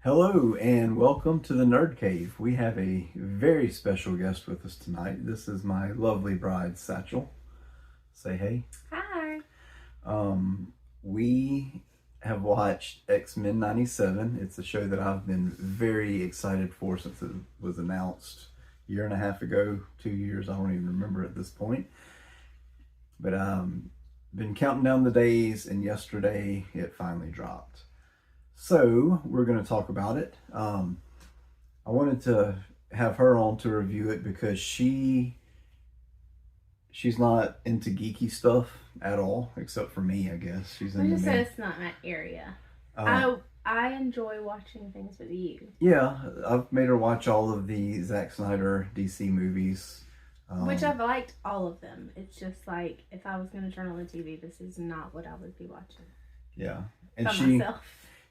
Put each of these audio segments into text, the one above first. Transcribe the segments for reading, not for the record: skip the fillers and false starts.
Hello and welcome to the Nerd Cave. We have a very special guest with us tonight. This is my lovely bride, Satchel. Say hey. Hi. We have watched X-Men 97. It's a show that I've been very excited for since it was announced a year and a half ago, 2 years, I don't even remember at this point. But been counting down the days, and yesterday it finally dropped. So we're going to talk about it. I wanted to have her on to review it because she's not into geeky stuff at all, except for me, I guess. She's I into just me. said it's not my area. I enjoy watching things with you. Yeah, I've made her watch all of the Zack Snyder DC movies. Which I've liked all of them. It's just like, if I was going to turn on the TV, this is not what I would be watching. Yeah. And by myself.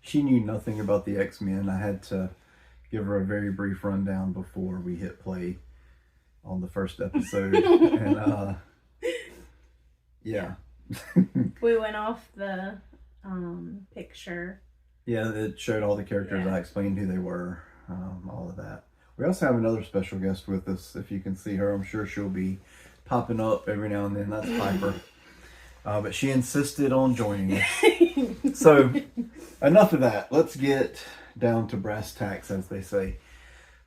She knew nothing about the X-Men. I had to give her a very brief rundown before we hit play on the first episode. And yeah. We went off the picture. Yeah, it showed all the characters. Yeah. I explained who they were, all of that. We also have another special guest with us. If you can see her, I'm sure she'll be popping up every now and then. That's Piper. But she insisted on joining us. So, enough of that. Let's get down to brass tacks, as they say.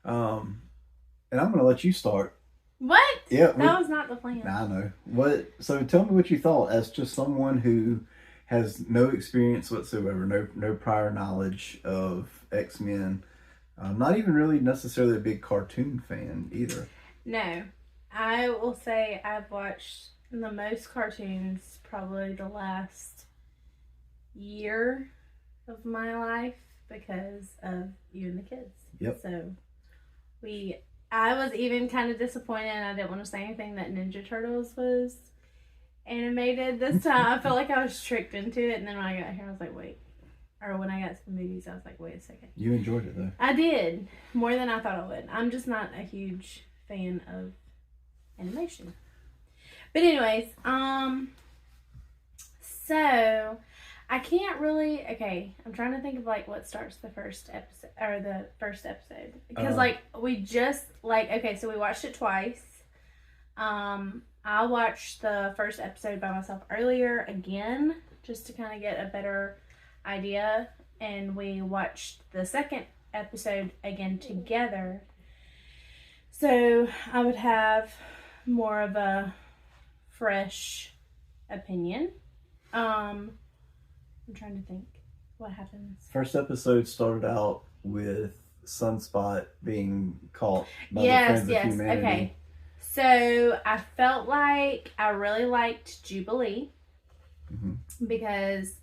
And I'm going to let you start. What? Yeah, that was not the plan. I know. So tell me what you thought as just someone who has no experience whatsoever, no prior knowledge of X-Men. Not even really necessarily a big cartoon fan either. No. I will say I've watched the most cartoons probably the last year of my life because of you and the kids. Yep. So I was even kind of disappointed, and I didn't want to say anything that Ninja Turtles was animated this time. I felt like I was tricked into it, and then when I got here I was like, wait. Or when I got to the movies, I was like, wait a second. You enjoyed it, though. I did. More than I thought I would. I'm just not a huge fan of animation. But anyways, so I can't really, okay, I'm trying to think of like what starts the first episode. Because we just, okay, so we watched it twice. I watched the first episode by myself earlier again, just to kind of get a better idea, and we watched the second episode again together, so I would have more of a fresh opinion. I'm trying to think what happens. First episode started out with Sunspot being caught by the Friends of Humanity. Okay, so I felt like I really liked Jubilee, because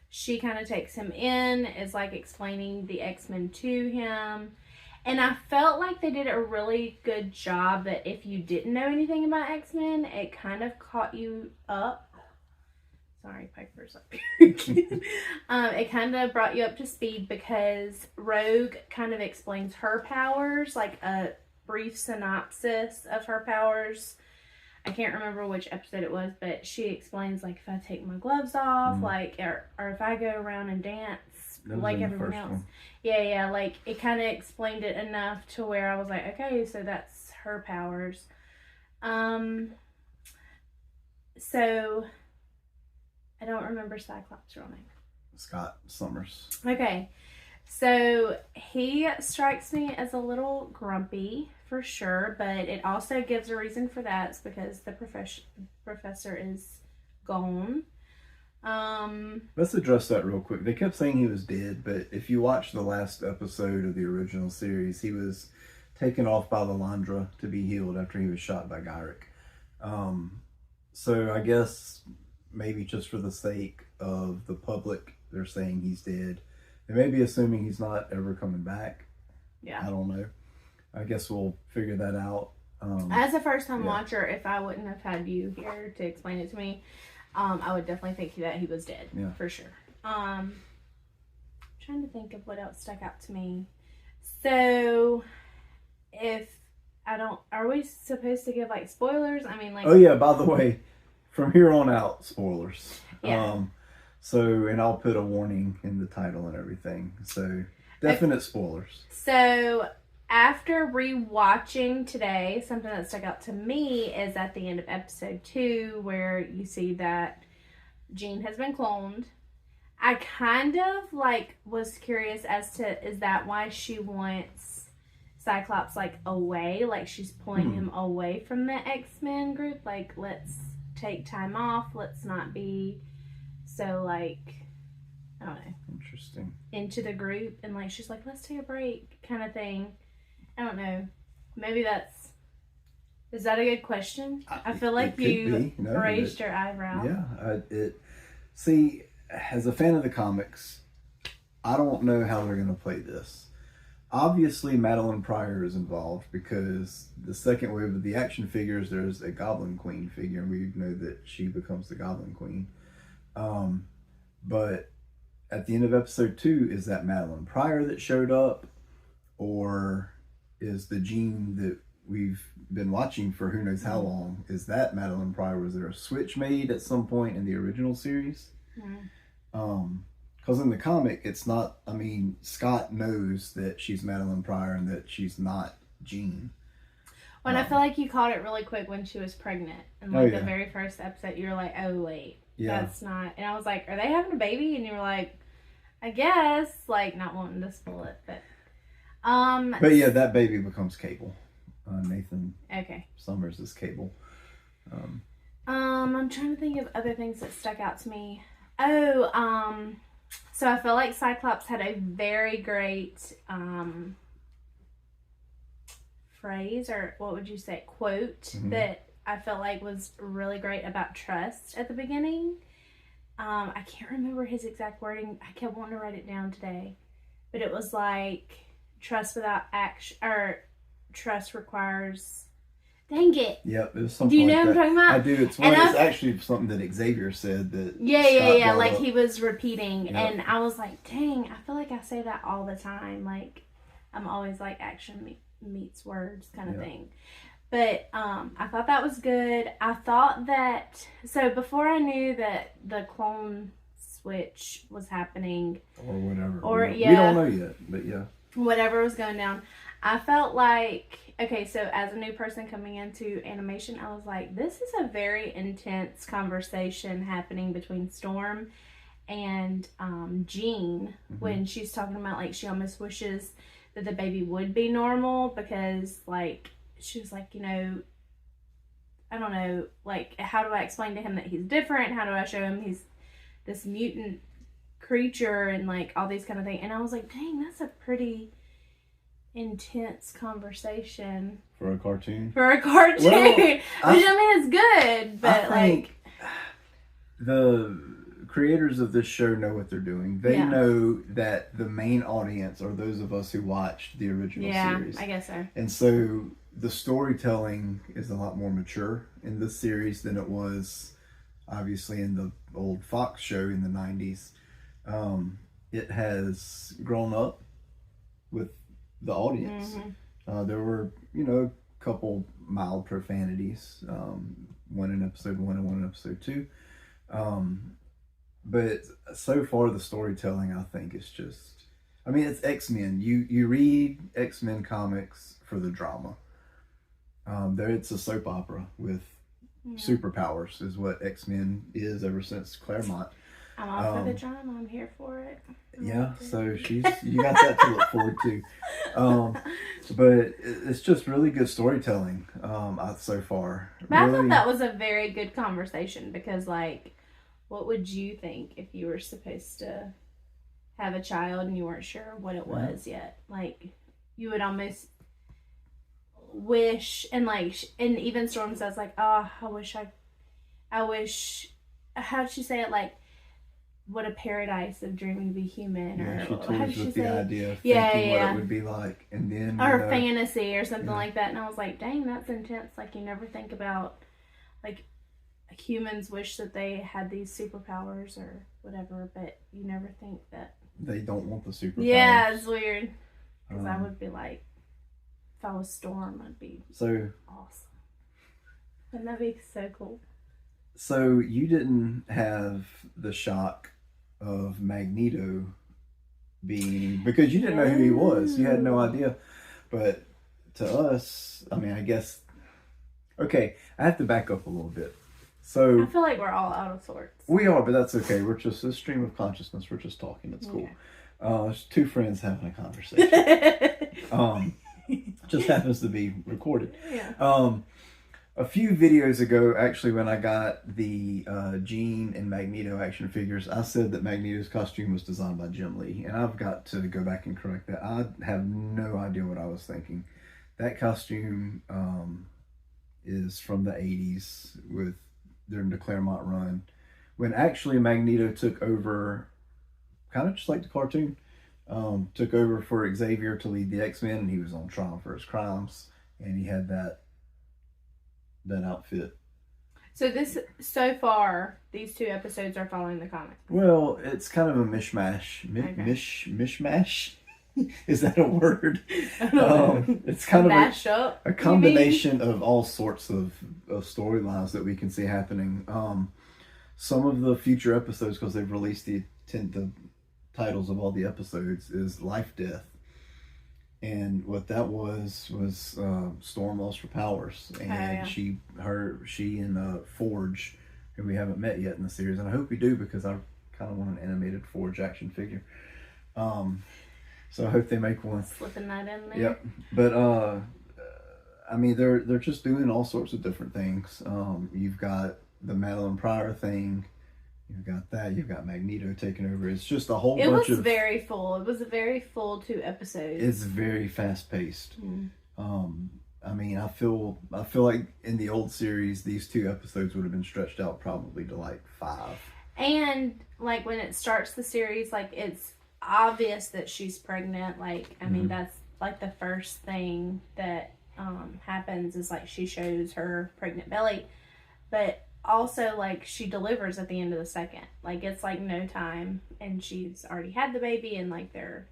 she kind of takes him in, is like explaining the X-Men to him. And I felt like they did a really good job that if you didn't know anything about X-Men, it kind of caught you up. Sorry, Piper's up here. It kind of brought you up to speed because Rogue kind of explains her powers, like a brief synopsis of her powers. I can't remember which episode it was, but she explains, like, if I take my gloves off, or if I go around and dance, like everyone else. Yeah, like, it kind of explained it enough to where I was like, okay, so that's her powers. So, I don't remember Cyclops' real name. Scott Summers. Okay. So, he strikes me as a little grumpy, for sure, but it also gives a reason for that. It's because the professor is gone. Let's address that real quick. They kept saying he was dead, but if you watch the last episode of the original series, he was taken off by the Landra to be healed after he was shot by Gyrick. So I guess maybe just for the sake of the public, they're saying he's dead. They may be assuming he's not ever coming back. Yeah. I don't know. I guess we'll figure that out. As a first-time watcher, if I wouldn't have had you here to explain it to me, I would definitely think that he was dead. Yeah. For sure. Trying to think of what else stuck out to me. So, are we supposed to give, like, spoilers? I mean, like... Oh, yeah, by the way, from here on out, spoilers. Yeah. And I'll put a warning in the title and everything. So, Definite spoilers. So after rewatching today, something that stuck out to me is at the end of episode 2 where you see that Jean has been cloned. I kind of like was curious as to, is that why she wants Cyclops like away? Like she's pulling him away from the X-Men group? Like, let's take time off. Let's not be so like, I don't know. Interesting. Into the group. And like, she's like, let's take a break kind of thing. I don't know. Maybe is that a good question? I feel like you raised your eyebrow. Yeah. See, as a fan of the comics, I don't know how they're going to play this. Obviously, Madeline Pryor is involved because the second wave of the action figures, there's a Goblin Queen figure, and we know that she becomes the Goblin Queen. But at the end of episode 2, is that Madeline Pryor that showed up, or is the Jean that we've been watching for who knows how long, is that Madeline Pryor? Was there a switch made at some point in the original series? Because in the comic, it's not, I mean, Scott knows that she's Madeline Pryor and that she's not Jean. Well, I feel like you caught it really quick when she was pregnant. And like the very first episode, you were like, oh, wait, that's not. And I was like, are they having a baby? And you were like, I guess, like not wanting to spoil it, but. But yeah, that baby becomes Cable. Nathan Okay. Summers is Cable. I'm trying to think of other things that stuck out to me. So I feel like Cyclops had a very great phrase, or what would you say, quote, that I felt like was really great about trust at the beginning. I can't remember his exact wording. I kept wanting to write it down today, but it was like, trust without action, or trust requires, dang it. Yep, it was something. Do you know like what I'm talking about? I do. It's actually something that Xavier said that. Yeah. Like he was repeating, Yep. And I was like, dang, I feel like I say that all the time. Like, I'm always like action meets words kind of thing. But I thought that was good. I thought that, so before I knew that the clone switch was happening, or whatever, we don't know yet, but yeah. Whatever was going down, I felt like, okay, so as a new person coming into animation, I was like, this is a very intense conversation happening between Storm and Jean when she's talking about, like, she almost wishes that the baby would be normal because, like, she was like, you know, I don't know, like, how do I explain to him that he's different? How do I show him he's this mutant creature and like all these kind of things? And I was like, dang, that's a pretty intense conversation for a cartoon. Well, which I mean is good, but I think the creators of this show know what they're doing. They know that the main audience are those of us who watched the original series. I guess so. And so the storytelling is a lot more mature in this series than it was obviously in the old Fox show in the 90s. It has grown up with the audience. There were, a couple mild profanities, one in episode 1 and one in episode 2. But so far the storytelling, I think, is just, I mean, it's X-Men. You read X-Men comics for the drama. It's a soap opera with superpowers is what X-Men is ever since Claremont. I'm all for the drama. I'm here for it. So you got that to look forward to. But it's just really good storytelling so far. But I thought that was a very good conversation because, like, what would you think if you were supposed to have a child and you weren't sure what it was yet? Like, you would almost wish, and even Storm says, like, oh, I wish, how'd she say it? Like, what a paradise of dreaming to be human, or she toys with the idea of thinking what it would be like, and then or fantasy or something like that. And I was like, dang, that's intense. Like, you never think about, like, humans wish that they had these superpowers or whatever, but you never think that they don't want the superpowers. Yeah, it's weird because I would be like, if I was Storm, I'd be so awesome. Wouldn't that be so cool? So you didn't have the shock of Magneto being, because you didn't know who he was. You had no idea. But to us, I mean, I guess, okay, I have to back up a little bit. So I feel like we're all out of sorts. We are, but that's okay. We're just a stream of consciousness. We're just talking. It's cool. It's two friends having a conversation. Just happens to be recorded. Yeah. A few videos ago, actually, when I got the Jean and Magneto action figures, I said that Magneto's costume was designed by Jim Lee, and I've got to go back and correct that. I have no idea what I was thinking. That costume is from the 80s during the Claremont run, when actually Magneto took over, kind of just like the cartoon, took over for Xavier to lead the X-Men, and he was on trial for his crimes, and he had that outfit. So far, these 2 episodes are following the comic. Well, it's kind of a mishmash. Mishmash? Is that a word? It's kind of a combination of all sorts of storylines that we can see happening. Some of the future episodes, because they've released the titles of all the episodes, is Life Death. And what that was Storm lost her powers, and she and Forge, who we haven't met yet in the series, and I hope we do, because I kind of want an animated Forge action figure. So I hope they make one. Slipping that in there. Yep. But I mean, they're just doing all sorts of different things. You've got the Madeline Pryor thing. You've got that. You've got Magneto taking over. It's just a whole bunch of... It was very full. It was a very full 2 episodes. It's very fast paced. I mean, I feel like in the old series, these 2 episodes would have been stretched out probably to like 5. And like when it starts the series, like it's obvious that she's pregnant. Like, I mean, that's like the first thing that happens is like she shows her pregnant belly, but also like she delivers at the end of the second. Like it's like no time, and she's already had the baby, and like they're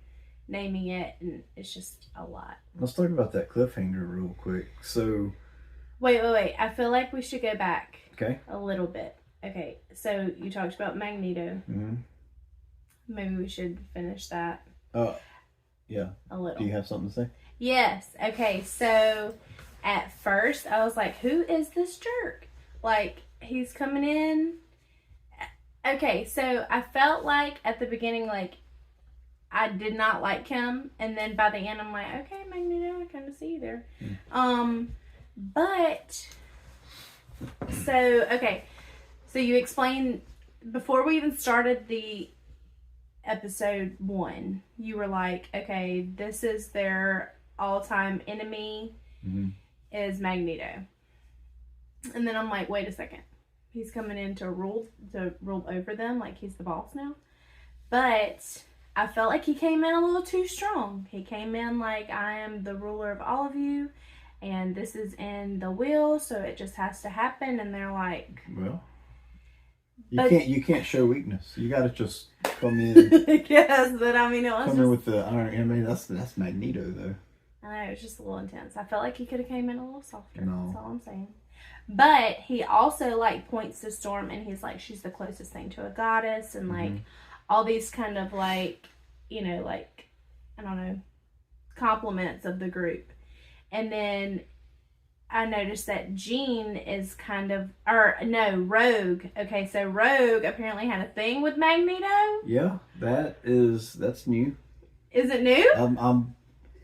naming it, and it's just a lot. Let's talk about that cliffhanger real quick. So wait, I feel like we should go back a little bit. Okay, so you talked about Magneto. Maybe we should finish that. Yeah. A little. Do you have something to say? Yes. Okay, so at first I was like, who is this jerk? Like, he's coming in. Okay, so I felt like at the beginning, like, I did not like him. And then by the end, I'm like, okay, Magneto, I kind of see you there. But, so you explained, before we even started the episode 1, you were like, okay, this is their all-time enemy, is Magneto. And then I'm like, wait a second. He's coming in to rule over them, like he's the boss now. But I felt like he came in a little too strong. He came in like, I am the ruler of all of you, and this is in the will, so it just has to happen. And they're like, well, you can't show weakness. You got to just come in. Yes, but I mean, it was come in with the iron. I mean, that's Magneto though. I know, it was just a little intense. I felt like he could have came in a little softer. No. That's all I'm saying. But he also like points to Storm, and he's like, she's the closest thing to a goddess, and like all these kind of like, you know, like, I don't know, compliments of the group. And then I noticed that Jean is Rogue. Okay, so Rogue apparently had a thing with Magneto. Yeah, that's new. Is it new?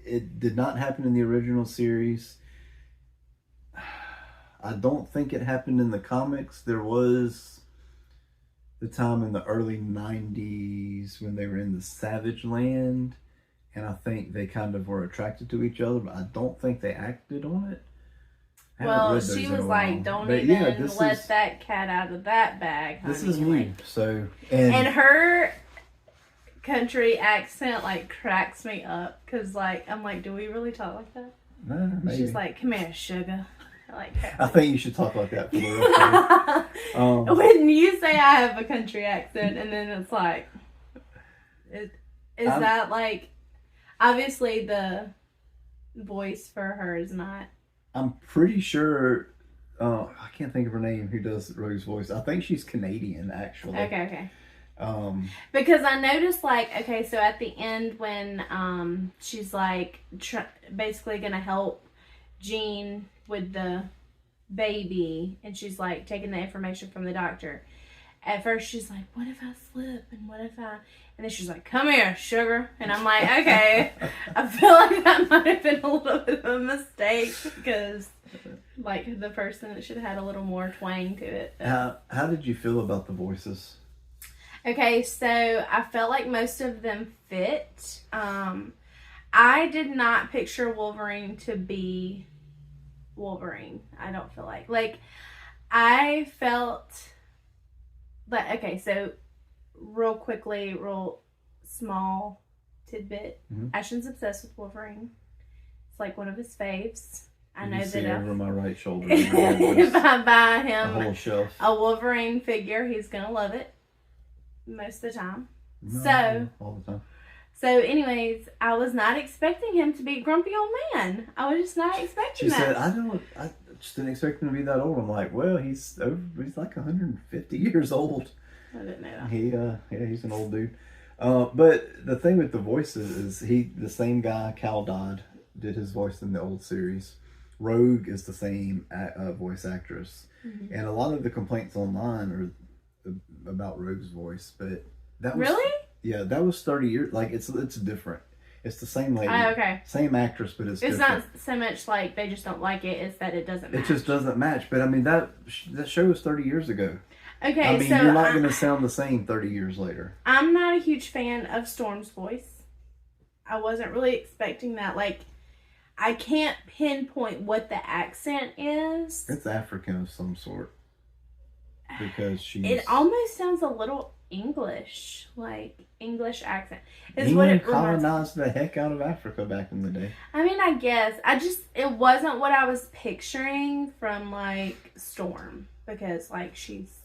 It did not happen in the original series. I don't think it happened in the comics. There was the time in the early 90s when they were in the Savage Land, and I think they kind of were attracted to each other, but I don't think they acted on it. Well, she was like, don't let that cat out of that bag, honey. This is new. Like, so, and her country accent like cracks me up, because like, I'm like, do we really talk like that? No, maybe. She's like, come here, sugar. I think you should talk like that for the rest of it. When you say I have a country accent, and then it's like, is that like, obviously the voice for her is not. I'm pretty sure, I can't think of her name, who does Rogue's voice. I think she's Canadian, actually. Okay. Because I noticed, like, okay, so at the end when she's like basically gonna help Jean with the baby, and she's like taking the information from the doctor. At first she's like, what if I slip, and what if I, and then she's like, come here, sugar, and I'm like, okay. I feel like that might have been a little bit of a mistake, because like the person that should have had a little more twang to it. How did you feel about the voices? Okay, so I felt like most of them fit. I did not picture Wolverine to be Wolverine. I don't feel like I felt that. Okay, so real quickly, real small tidbit. Ashton's obsessed with Wolverine. It's like one of his faves. I know that over my right shoulder. If I buy him a whole shelf. a Wolverine figure, he's gonna love it most of the time. No, all the time. So anyways, I was not expecting him to be a grumpy old man. I was just not expecting that. She said, I just didn't expect him to be that old. I'm like, well, he's like 150 years old. I didn't know that. He's an old dude. But the thing with the voices is the same guy, Cal Dodd, did his voice in the old series. Rogue is the same voice actress. And a lot of the complaints online are about Rogue's voice, but that was... Really? Yeah, that was 30 years. Like, it's different. It's the same lady. Oh, okay. Same actress, but it's different. Not so much like they just don't like it, it's that it doesn't match. It just doesn't match. But, I mean, that show was 30 years ago. Okay, I mean, so you're not going to sound the same 30 years later. I'm not a huge fan of Storm's voice. I wasn't really expecting that. Like, I can't pinpoint what the accent is. It's African of some sort. Because she's... It almost sounds a little English. Like, English accent. England colonized the heck out of Africa back in the day. I mean, I guess. It wasn't what I was picturing from, like, Storm. Because, like, she's...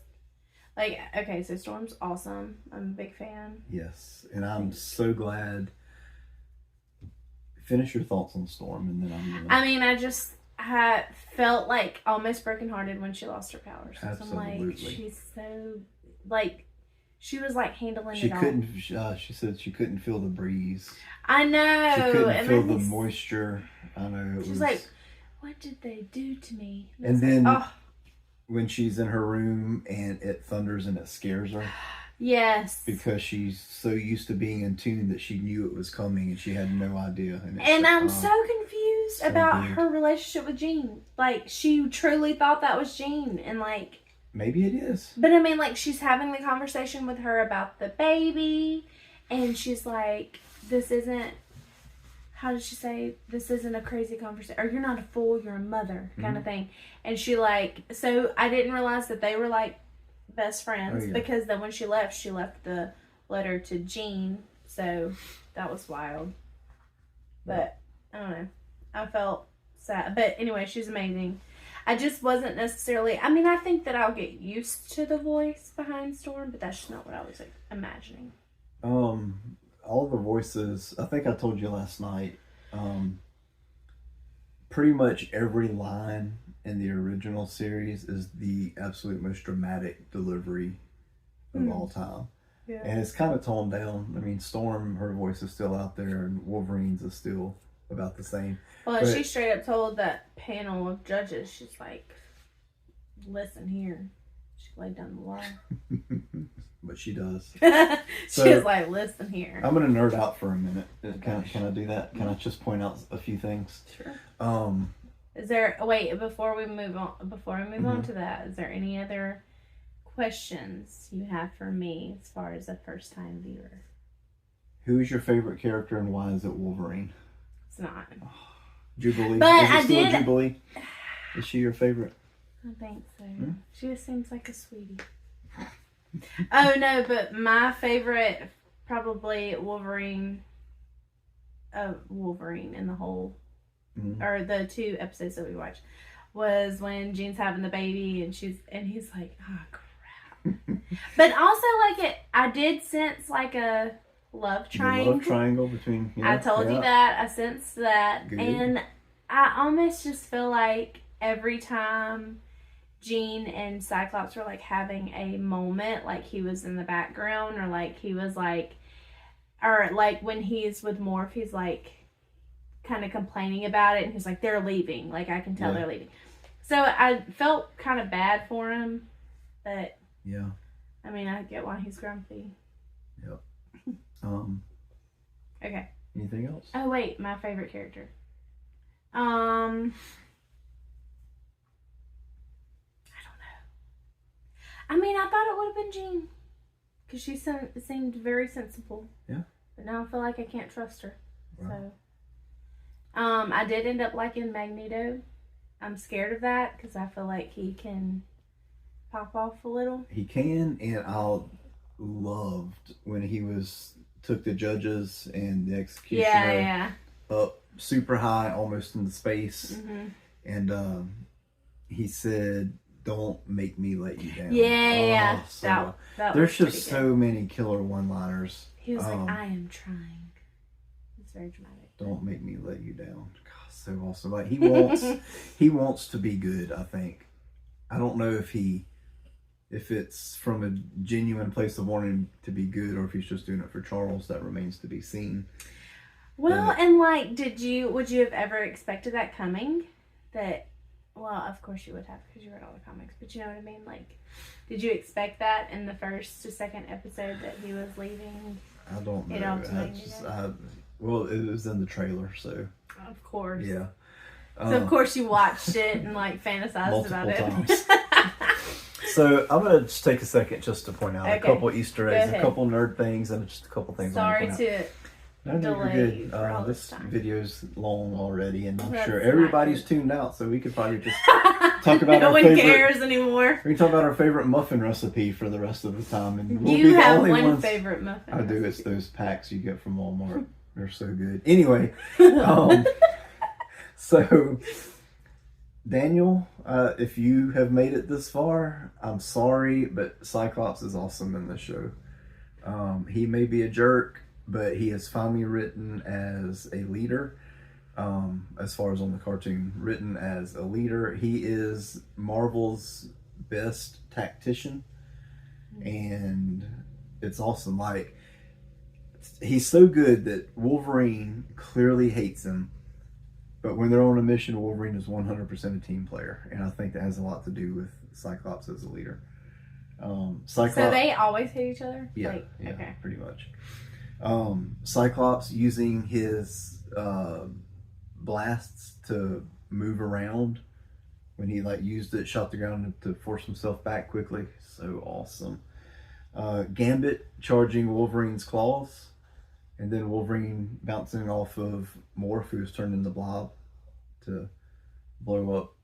Like, okay, so Storm's awesome. I'm a big fan. Yes. And I'm so glad... Finish your thoughts on Storm, and then I'm gonna... I mean, I felt like almost brokenhearted when she lost her powers. Absolutely. I'm like, she's so, like, she was like handling she it couldn't, all. She said she couldn't feel the breeze. I know. She couldn't feel the moisture. I know. She's like, what did they do to me? And then when she's in her room and it thunders and it scares her. Yes. Because she's so used to being in tune that she knew it was coming and she had no idea. And I'm so confused about her relationship with Jean. Like, she truly thought that was Jean. And, like... Maybe it is. But, I mean, like, she's having the conversation with her about the baby. And she's like, this isn't... How did she say? This isn't a crazy conversation. Or, you're not a fool, you're a mother. Kind of thing. And she, like... So, I didn't realize that they were, like... best friends, because then when she left the letter to Jean, so that was wild. But I don't know, I felt sad. But anyway, she's amazing. I just wasn't necessarily, I mean, I think that I'll get used to the voice behind Storm, but that's just not what I was imagining. All the voices, I think I told you last night, pretty much every line in the original series is the absolute most dramatic delivery of all time. Yeah. And it's kind of toned down. I mean, Storm, her voice is still out there, and Wolverine's is still about the same. Well, but she straight up told that panel of judges, she's like, listen here. She laid down the law. But she does. She was like, listen here. I'm going to nerd out for a minute. Can I do that? Can I just point out a few things? Sure. Is there, before we move on to that, is there any other questions you have for me as far as a first time viewer? Who is your favorite character and why is it Wolverine? It's not. Jubilee. But is it still Jubilee? Is she your favorite? I think so. She just seems like a sweetie. Oh no, but my favorite, probably Wolverine in the whole, or the 2 episodes that we watched, was when Jean's having the baby and he's like, oh crap. But also, like, I did sense like a love triangle. Love triangle between. Yeah, I told you that. I sensed that. Good. And I almost just feel like every time Jean and Cyclops were like having a moment, like he was in the background, or like he was like, or like when he's with Morph, he's like kind of complaining about it, and he's like, they're leaving, like I can tell they're leaving. So I felt kind of bad for him, but yeah, I mean, I get why he's grumpy. Yep. Okay. Anything else? Oh wait, my favorite character. I don't know. I mean, I thought it would have been Jean, because she seemed very sensible. Yeah. But now I feel like I can't trust her. Wow. So, I did end up liking Magneto. I'm scared of that because I feel like he can pop off a little. He can, and I loved when he took the judges and the executioner up super high, almost into space, and he said, "Don't make me let you down." Yeah, so that there's just so many killer one-liners. He was like, "I am trying." It's very dramatic. Don't make me let you down. God, so awesome. Like he wants to be good. I think. I don't know if it's from a genuine place of wanting to be good, or if he's just doing it for Charles. That remains to be seen. Well, and like, would you have ever expected that coming? Well, of course you would have, because you read all the comics, but you know what I mean? Like, did you expect that in the first to second episode that he was leaving? I don't know. Well, it was in the trailer, so. Of course. Yeah. So, of course, you watched it and, like, fantasized about it. Times. So, I'm going to just take a second just to point out a couple Easter eggs, a couple nerd things, and just a couple things Sorry to delay you for all this time. Video's long already, and I'm That's sure everybody's tuned out, so we could probably just talk about no our one favorite. cares anymore. We can talk about our favorite muffin recipe for the rest of the time, and we'll You be the have only one ones. favorite muffin. I do. It's those packs you get from Walmart. They're so good. Anyway, so Daniel, if you have made it this far, I'm sorry, but Cyclops is awesome in this show. He may be a jerk, but he is finally written as a leader. As far as on the cartoon, written as a leader. He is Marvel's best tactician, and it's awesome. Like, he's so good that Wolverine clearly hates him, but when they're on a mission, Wolverine is 100% a team player, and I think that has a lot to do with Cyclops as a leader. Cyclops, so they always hate each other? Yeah, okay. Pretty much. Cyclops using his blasts to move around, when he used it, shot the ground to force himself back quickly. So awesome. Gambit charging Wolverine's claws, and then Wolverine bouncing off of Morph, who was turned into Blob, to blow up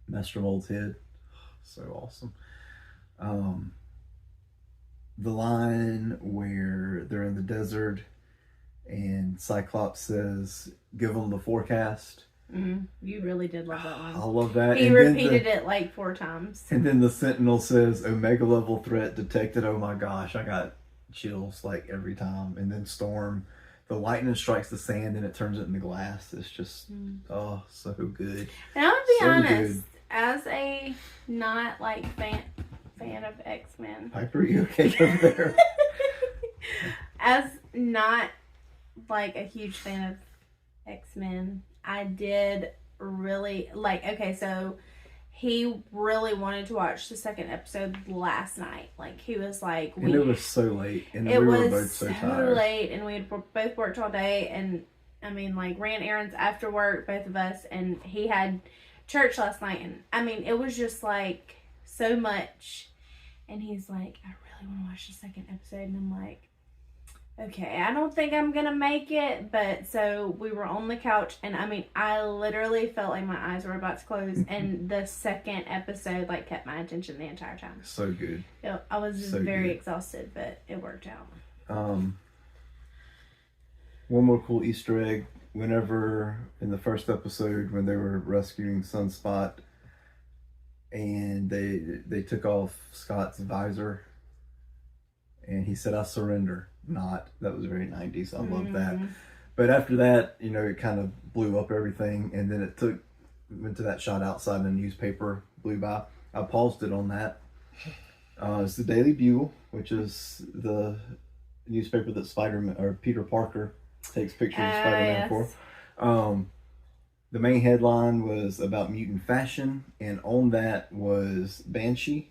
Master Mold's head. So awesome. The line where they're in the desert and Cyclops says, "Give them the forecast." You really did love that one. I love that. He repeated it like 4 times. And then the Sentinel says, "Omega level threat detected." Oh my gosh, I got chills every time. And then Storm, the lightning strikes the sand and it turns it into glass. It's just so good. And I'm gonna be honest, as a not fan of X-Men. Piper, you okay over there? As not a huge fan of X-Men, I did really so he really wanted to watch the second episode last night. He was like, and it was so late, and we were both so tired. Late, and we had both worked all day, and I mean, ran errands after work, both of us, and he had church last night, and I mean, it was just so much. And he's like, "I really want to watch the second episode," and I'm like, "Okay, I don't think I'm gonna make it." But so we were on the couch, and I mean, I literally felt like my eyes were about to close, and the second episode kept my attention the entire time. So good. I was just very exhausted, but it worked out. One more cool Easter egg. Whenever in the first episode, when they were rescuing Sunspot, and they took off Scott's visor, and he said, "I surrender." That was very 90s. I love that. But after that, it kind of blew up everything, and then it took went to that shot outside and a newspaper blew by. I paused it on that. It's the Daily Bugle, which is the newspaper that Spider-Man or Peter Parker takes pictures of Spider-Man for. The main headline was about mutant fashion, and on that was Banshee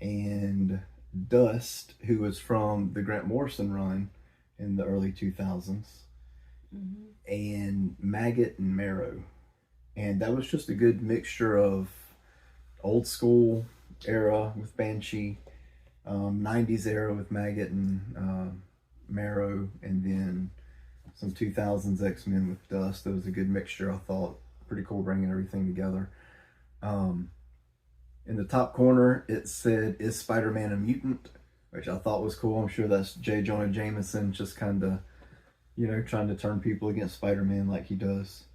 and Dust, who was from the Grant Morrison run in the early 2000s, and Maggot and Marrow. And that was just a good mixture of old school era with Banshee, 90s era with Maggot and Marrow, and then some 2000s X-Men with Dust. That was a good mixture, I thought. Pretty cool bringing everything together. In the top corner, it said, "Is Spider-Man a mutant?" Which I thought was cool. I'm sure that's J. Jonah Jameson just kind of, trying to turn people against Spider-Man like he does.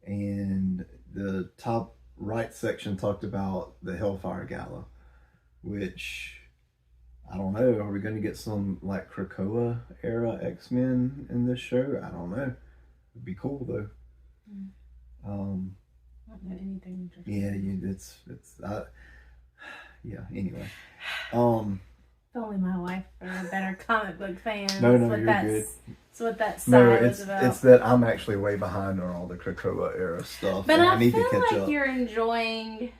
And the top right section talked about the Hellfire Gala, which, I don't know, are we going to get some like Krakoa era X-Men in this show? I don't know. It'd be cool though. I don't know anything. Anyway. If only my wife were a better comic book fan. No, you're good. That's what that style is about. It's that I'm actually way behind on all the Krakoa era stuff. But I need feel to catch like up. you're enjoying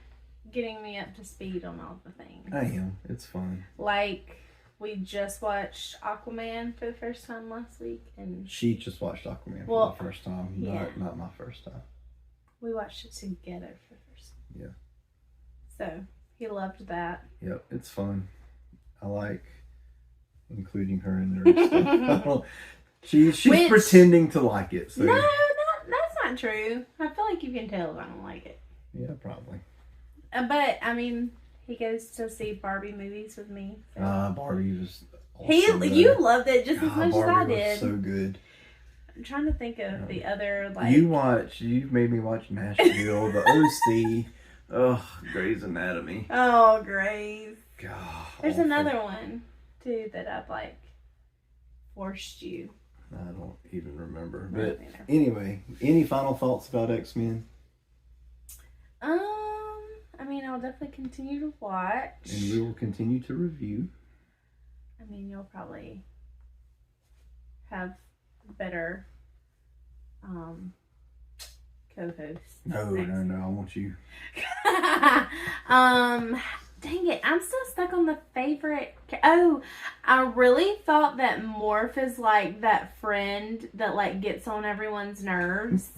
getting me up to speed on all the things. I am. It's fun. Like, we just watched Aquaman for the first time last week, and She just watched Aquaman for the first time. Yeah. Not my first time. we watched it together for the first time. Yeah. So, he loved that. Yep, it's fun. I like including her in there and stuff. She's pretending to like it. So. No, that's not true. I feel like you can tell if I don't like it. Yeah, probably. But, I mean, he goes to see Barbie movies with me. So. Barbie was awesome. You loved it just as much Barbie as I did. Was so good. I'm trying to think of the other, like... You made me watch Nashville, the OC, Grey's Anatomy. Oh, Grey's. God. There's awful. another one, too, that I've, forced you. I don't even remember. I But don't either. anyway, any final thoughts about X-Men? I mean, I'll definitely continue to watch. And we will continue to review. I mean, you'll probably have better co-hosts. No, I want you. Dang it, I'm still stuck on the favorite. Oh, I really thought that Morph is like that friend that gets on everyone's nerves,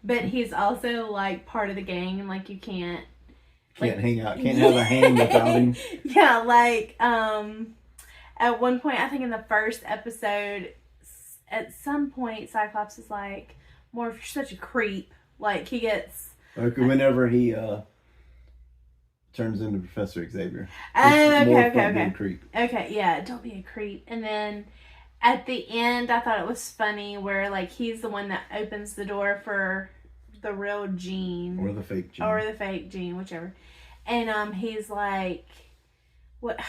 but he's also part of the gang and you can't hang out, can't have a hang without him. Yeah, at one point, I think in the first episode, at some point, Cyclops is like, Morph, you're such a creep. He gets... Whenever he turns into Professor Xavier. Okay. Creep. Okay, yeah, don't be a creep. And then at the end, I thought it was funny where, he's the one that opens the door for the real Jean. Or the fake Jean. Or the fake Jean, whichever. And he's like, what...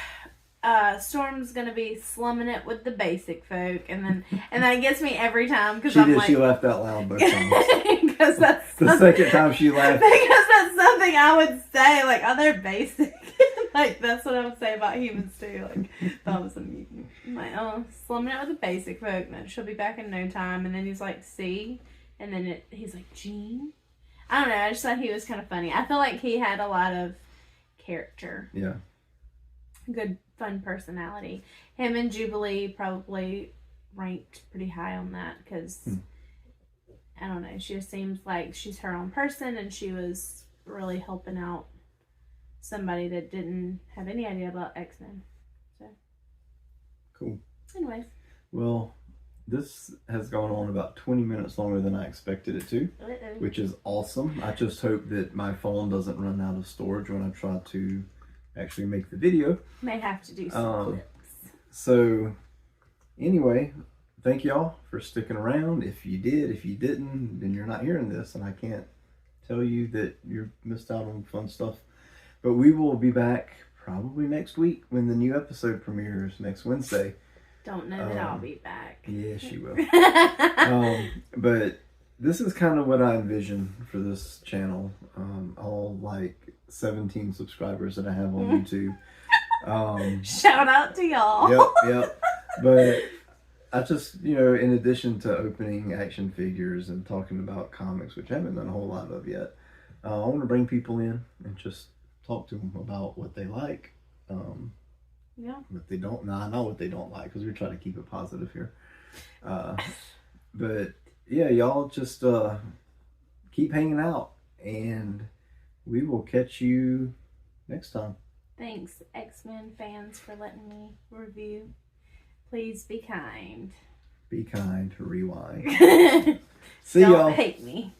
Storm's gonna be slumming it with the basic folk, and that gets me every time because she laughed out loud both times. Because that's the second time she laughed. Because that's something I would say, they're basic. That's what I would say about humans too. If I was a mutant, I'm like, oh, slumming it with the basic folk, man. She'll be back in no time. And then he's like, see, and then he's like, Jean. I don't know. I just thought he was kind of funny. I feel like he had a lot of character. Yeah. Good, fun personality. Him and Jubilee probably ranked pretty high on that because, I don't know, she just seems like she's her own person and she was really helping out somebody that didn't have any idea about X-Men. So. Cool. Anyways. Well, this has gone on about 20 minutes longer than I expected it to, which is awesome. I just hope that my phone doesn't run out of storage when I try to actually make the video. May have to do some clips. So anyway, thank y'all for sticking around. If you did, if you didn't, then you're not hearing this and I can't tell you that you missed out on fun stuff. But we will be back probably next week when the new episode premieres next Wednesday. Don't know that I'll be back. Yeah, she will. But this is kind of what I envision for this channel. All like 17 subscribers that I have on YouTube. Shout out to y'all. Yep. But I just, in addition to opening action figures and talking about comics, which I haven't done a whole lot of yet, I want to bring people in and just talk to them about what they like. What they don't. Now, I know what they don't like because we're trying to keep it positive here. But yeah, y'all just keep hanging out, and we will catch you next time. Thanks, X-Men fans, for letting me review. Please be kind. Be kind. Rewind. See y'all. Don't hate me.